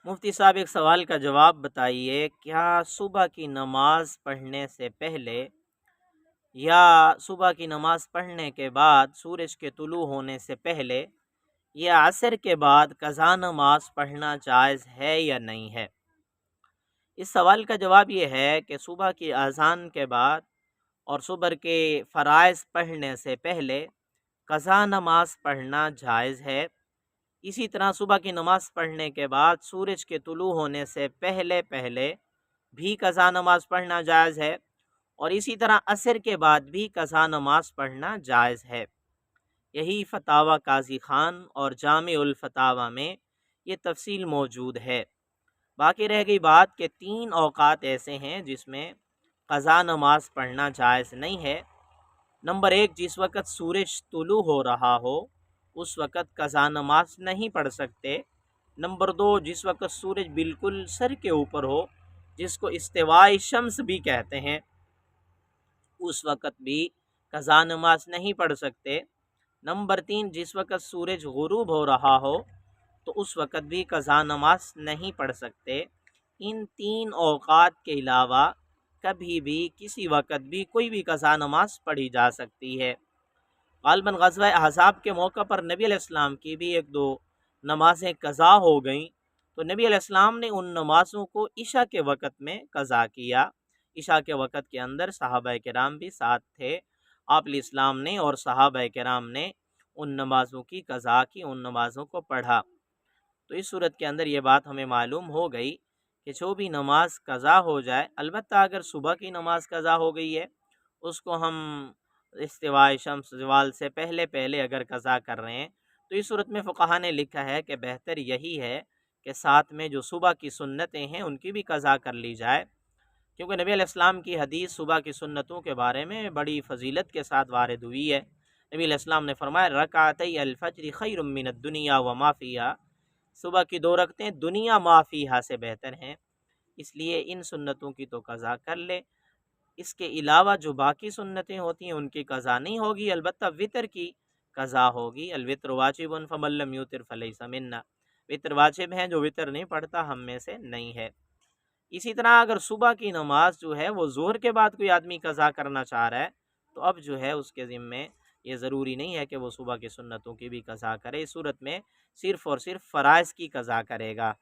مفتی صاحب ایک سوال کا جواب بتائیے، کیا صبح کی نماز پڑھنے سے پہلے یا صبح کی نماز پڑھنے کے بعد سورج کے طلوع ہونے سے پہلے یا عصر کے بعد قضا نماز پڑھنا جائز ہے یا نہیں ہے؟ اس سوال کا جواب یہ ہے کہ صبح کی اذان کے بعد اور صبح کے فرائض پڑھنے سے پہلے قضا نماز پڑھنا جائز ہے۔ اسی طرح صبح کی نماز پڑھنے کے بعد سورج کے طلوع ہونے سے پہلے پہلے بھی قضا نماز پڑھنا جائز ہے، اور اسی طرح عصر کے بعد بھی قضا نماز پڑھنا جائز ہے۔ یہی فتاوی قاضی خان اور جامع الفتاوی میں یہ تفصیل موجود ہے۔ باقی رہ گئی بات کہ 3 اوقات ایسے ہیں جس میں قضا نماز پڑھنا جائز نہیں ہے۔ نمبر 1، جس وقت سورج طلوع ہو رہا ہو اس وقت قضا نماز نہیں پڑھ سکتے۔ نمبر 2، جس وقت سورج بالکل سر کے اوپر ہو، جس کو استواء شمس بھی کہتے ہیں، اس وقت بھی قضا نماز نہیں پڑھ سکتے۔ نمبر 3، جس وقت سورج غروب ہو رہا ہو تو اس وقت بھی قضا نماز نہیں پڑھ سکتے۔ ان 3 اوقات کے علاوہ کبھی بھی کسی وقت بھی کوئی بھی قضا نماز پڑھی جا سکتی ہے۔ غالباً غزوہ احزاب کے موقع پر نبی علیہ السلام کی بھی 1-2 نمازیں قضا ہو گئیں، تو نبی علیہ السلام نے ان نمازوں کو عشاء کے وقت میں قضا کیا۔ عشاء کے وقت کے اندر صحابہ کرام بھی ساتھ تھے، آپ علیہ السلام نے اور صحابہ کرام نے ان نمازوں کی قضا کی، ان نمازوں کو پڑھا۔ تو اس صورت کے اندر یہ بات ہمیں معلوم ہو گئی کہ جو بھی نماز قضا ہو جائے، البتہ اگر صبح کی نماز قضا ہو گئی ہے، اس کو ہم استواء شمس زوال سے پہلے پہلے اگر قضا کر رہے ہیں، تو اس صورت میں فقہا نے لکھا ہے کہ بہتر یہی ہے کہ ساتھ میں جو صبح کی سنتیں ہیں ان کی بھی قضا کر لی جائے، کیونکہ نبی علیہ السلام کی حدیث صبح کی سنتوں کے بارے میں بڑی فضیلت کے ساتھ وارد ہوئی ہے۔ نبی علیہ السلام نے فرمایا، رکعتي الفجر خیر من الدنیا وما فیہا، صبح کی 2 رکعتیں دنیا ما فیہا سے بہتر ہیں، اس لیے ان سنتوں کی تو قضا کر لے۔ اس کے علاوہ جو باقی سنتیں ہوتی ہیں ان کی قضا نہیں ہوگی، البتہ وطر کی قضا ہوگی۔ الوطر واجب فمن لم یوتر فلیس منا، وطر واجب ہیں، جو وطر نہیں پڑھتا ہم میں سے نہیں ہے۔ اسی طرح اگر صبح کی نماز جو ہے وہ ظہر کے بعد کوئی آدمی قضا کرنا چاہ رہا ہے، تو اب جو ہے اس کے ذمے یہ ضروری نہیں ہے کہ وہ صبح کی سنتوں کی بھی قضا کرے، اس صورت میں صرف اور صرف فرائض کی قضا کرے گا۔